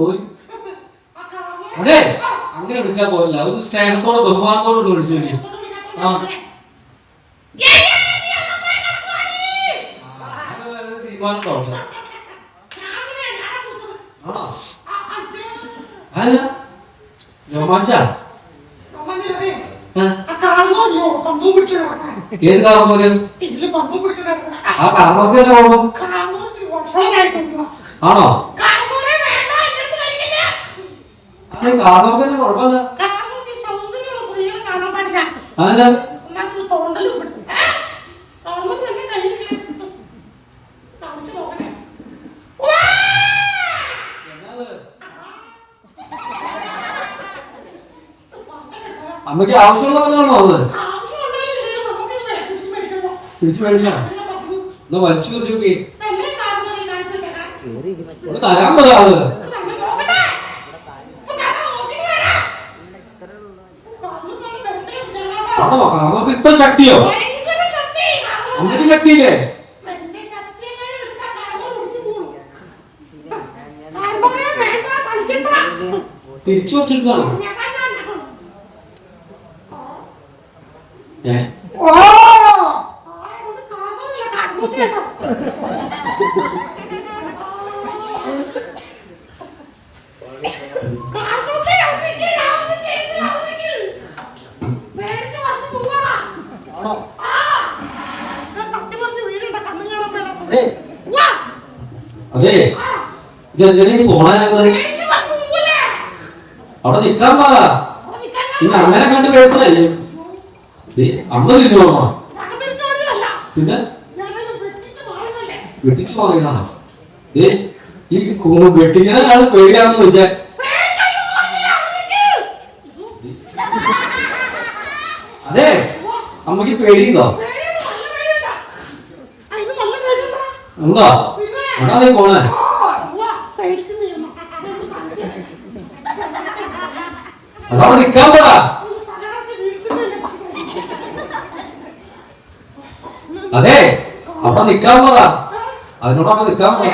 പോയി. അതെ അങ്ങനെ വിളിച്ചാൽ പോയില്ല, ഒരു സ്നേഹത്തോടെ ബഹുമാനത്തോടെ വിളിച്ചു നോക്കി. ആ തീരുമാനം ആണോ? ഏത് കാർമോര്? ആ കാർമോർക്ക് ആണോ? കാർമോർക്ക് തന്നെ കുഴപ്പമില്ല. അതെന്നാ അമ്മയ്ക്ക് ആവശ്യമുള്ള വല്ലതാണോ അത്? തിരിച്ചു മേടിക്കണം. എന്നാ വലിച്ചു കുറിച്ച് നോക്കി തരാൻ പറ്റാ അത്. ആണോ? കാർമോർക്ക് ഇത്ര ശക്തിയോ? അമ്മയ്ക്ക് ശക്തിയില്ലേ? തിരിച്ചു വെച്ചിട്ടാണോ? അതെ ഇതെന്തിനു പോണേ? അവിടെ നിക്കാൻ പറ. പിന്നെ അങ്ങനെ കണ്ട് കേൾക്കുന്നല്ലേ? അമ്മ തിരിഞ്ഞോളണോ? പിന്നെ വെട്ടിച്ചു പറയുന്നതാണോ? ഈ വെട്ടിങ്ങനെയാണ് പേടിയാണെന്ന് ചോദിച്ചേ. അതെ അമ്മക്ക് പേടിയുണ്ടോ? എന്താ എടാ നീ പോണേ? അതവിടെ നിക്കാൻ പറ. അതെ അപ്പൊ നിക്കാൻ പറ. അതിനോടൊക്കെ നിക്കാൻ പറ.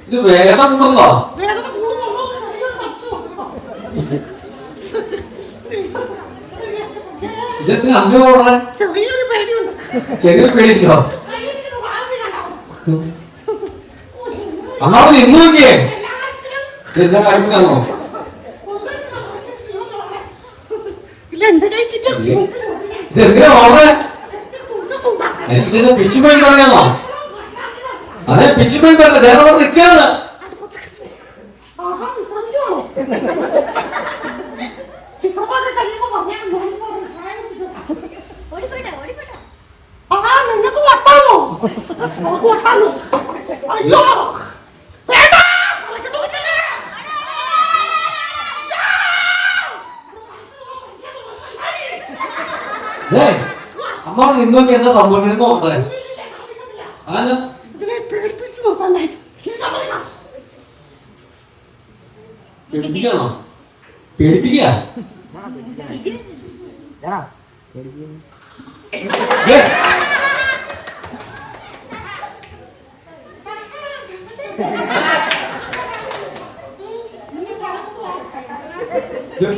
ഇത് വേഗത കൂടുന്നോ? ഇതെന്തിനാ അമ്മ ഓടണേ? ചെറിയൊരു പേടിയുണ്ടോ? അമ്മ നിന്ന് നോക്കിയേ. എന്താ കാര്യത്തിലാണോ? ഇതെന്തിനാ ഓടണേ? എനിക്കിതിന്റെ പിച്ചു പോയി പറയാമോ? അതെ പിച്ചു പോയി പറയല്ല, ദേഹം നിൽക്കാണ്. അമ്മ നിന്നോക്കി എന്താ സംഭവിക്കണ നോക്കട്ടെ. പേടിപ്പിക്കാണോ? പേടിപ്പിക്ക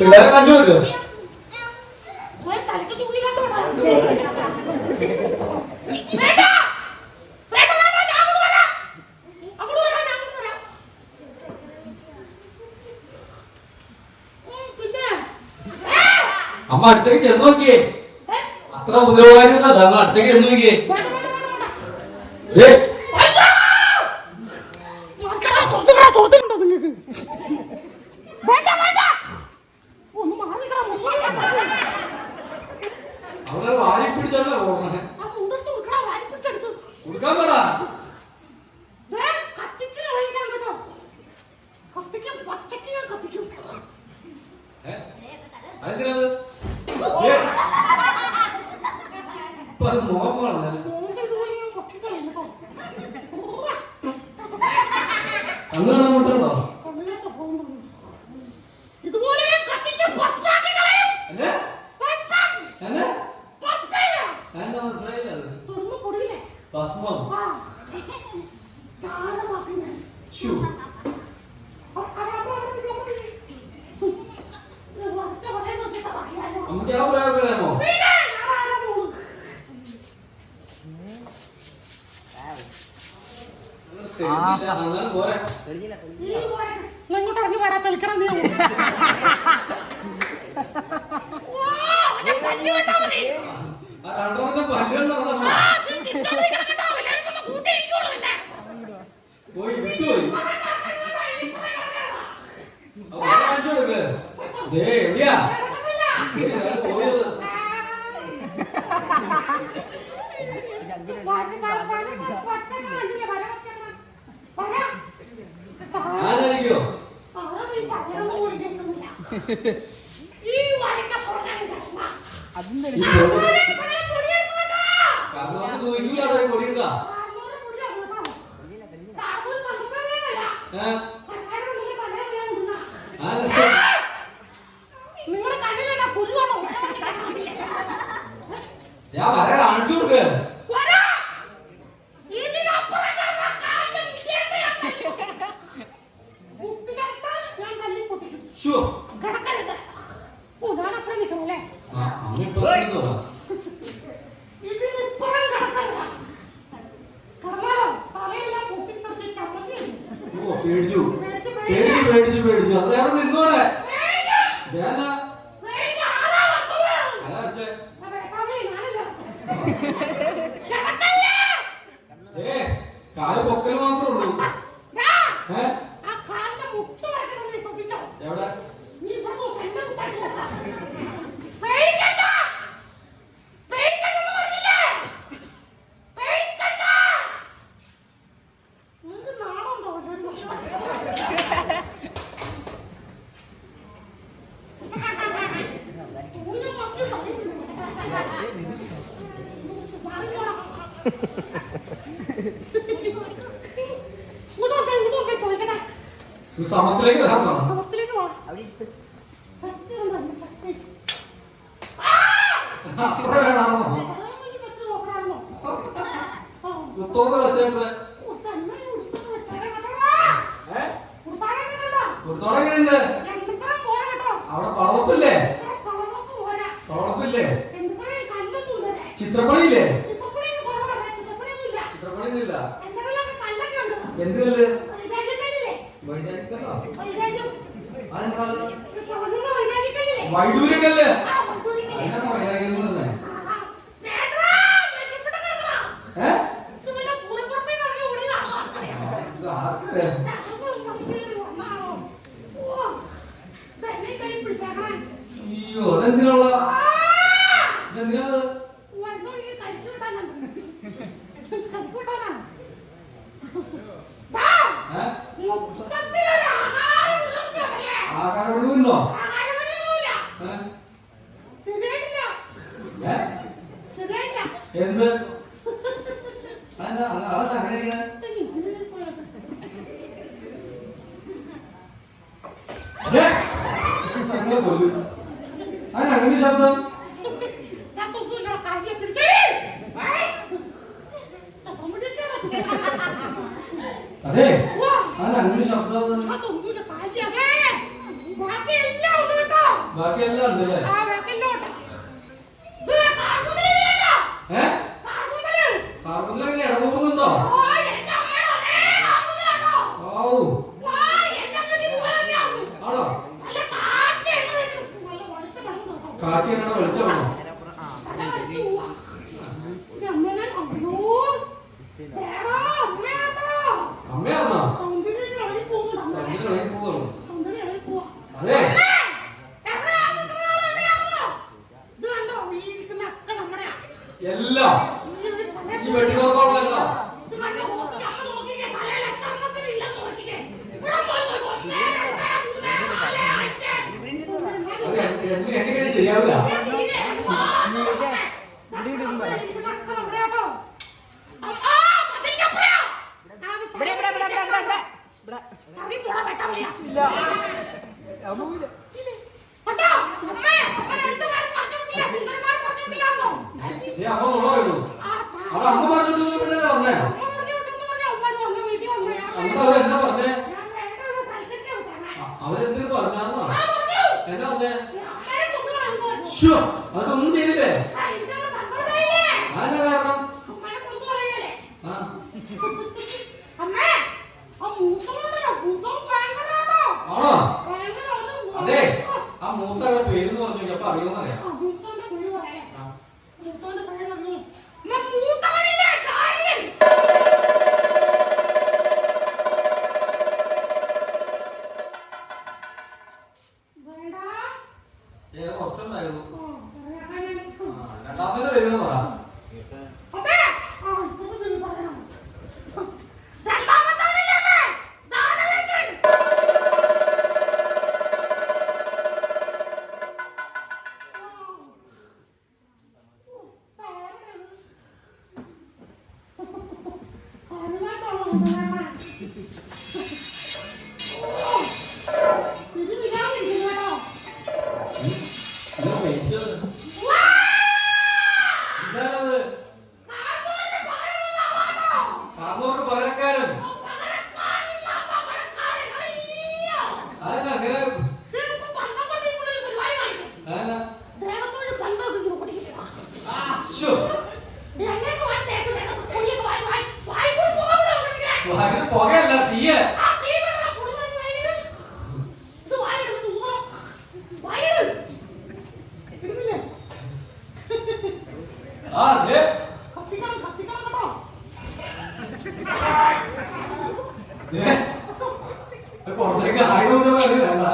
പിള്ളേരെ കണ്ടു വെക്കോ? അമ്മ അടുത്തേക്ക് ചെന്ന് നോക്കിയേ. അത്ര ഉപദ്രവകാരിയൊന്നല്ല, അമ്മ അടുത്തേക്ക് ചെന്ന് നോക്കിയേ. അവരെ വാരി പിടിച്ചല്ല പോകണേ. കൊടുക്കാൻ പറ. അതെന്തിനാണ്? ഇപ്പൊ അത് മോഹമാണ്. അങ്ങനെ മുട്ടുണ്ടോ? എന്താ മനസ്സിലായില്ല? നമുക്ക് ആ പ്രയോഗം അറിയാമോ? ഇങ്ങോട്ട് ഇറങ്ങി പാടാ കളിക്കണം നീ എവിടെയാ പോയത്? ആരായിരിക്കോ? കാരണം സൂചിക്കൂല പൊടിയെടുക്ക ഞാൻ പറയാ കാണിച്ചു കൊടുക്ക. പേടിച്ചു പേടിച്ചു പേടിച്ചു പേടിച്ചു അത് അവിടെ നിന്നോടെ കാല് പൊക്കൽ മാത്രമേ ഉള്ളൂ. എവിടെ സമത്തിലേക്ക് വരാൻ അത്ര വേണമാണോ? കുത്തോന്ന് വെച്ചേട്ടത് കുത്തോടെ എങ്ങനെയുണ്ട്? അവിടെ പളവപ്പില്ലേ? പളവപ്പില്ലേ? ചിത്രപ്പണിയില്ലേ? ചിത്രപ്പണിയൊന്നുമില്ല. എന്ത് കല്ല്? വൈഡൂര്യക്കല്ല്. അതിനാണ് വൈരാഗ്യം തന്നെ. അയ്യോ അതെന്തിനുള്ള ഇതെന്തിനാണ്? ആകാരം ഒഴിവുണ്ടോ? എന്ത് അതല്ല അങ്ങനെ അങ്ങനെ ശബ്ദം അതെ അങ്ങനെ ശബ്ദം ബാക്കിയെല്ലാം ഉണ്ടല്ലേ? കാർമുകിൽ ഇടതൂറുന്നുണ്ടോ? ആണോ? കാച്ചി എണ്ണ വെളിച്ചമാണോ? അമ്മയാണോ? അതെ എല്ലാം ഈ വെടിനോക്കോളല്ലോ. എണ്ണിങ്ങനെ ശരിയാവില്ല. അമ്മ ഉള്ളൂ അത് അമ്മ പറഞ്ഞിട്ട് വന്നേ. അമ്മ അവരെന്നാ പറഞ്ഞേ? ശ്ശോ, അതൊന്നും ചെയ്തില്ലേ? അതിന്റെ സന്തോഷമായില്ലേ? അതെന്താ കാരണം? അമ്മേനെ കൊന്നു കളയല്ലേ? ആ, അമ്മേ, ആ മൂത്തവനുണ്ടല്ലോ, മൂത്തവൻ ഭയങ്കരനാട്ടോ. ആണോ? ഭയങ്കര ഒന്ന് അതെ, ആ മൂത്തവരുടെ പേരെന്ന് പറഞ്ഞു അപ്പൊ അറിയുമെന്നറിയാം. ആ, മൂത്തവന്റെ പേര് പറയാം. ആ. മൂത്തവന്റെ പേരറിഞ്ഞു. അമ്മ, മൂത്തവനില്ലേ, കാര്യം. വേണ്ട. ഏതാ കുറച്ചുണ്ടായിരുന്നു. ആ, പറയാൻ. രണ്ടാമത്തെ പേരെന്ന് പറ. അമ്മേ, ആ, ഇപ്പുറത്തെ പേര് പറയണം. രണ്ടാമത്തവനില്ലേ അമ്മേ? ദാനവേന്ദ്രൻ. ഇത് കഴിച്ചത്. ഇതാണത്. കാർന്നോർക്ക് പകരക്കാരൻ. അതെന്നാ അങ്ങനെ? അതെന്നാ? ശ്ശോ, ഭയങ്കര പുകയല്ല തീയ. ആ അതെ. പുറത്തേക്ക് ആയുധം വേണ്ട.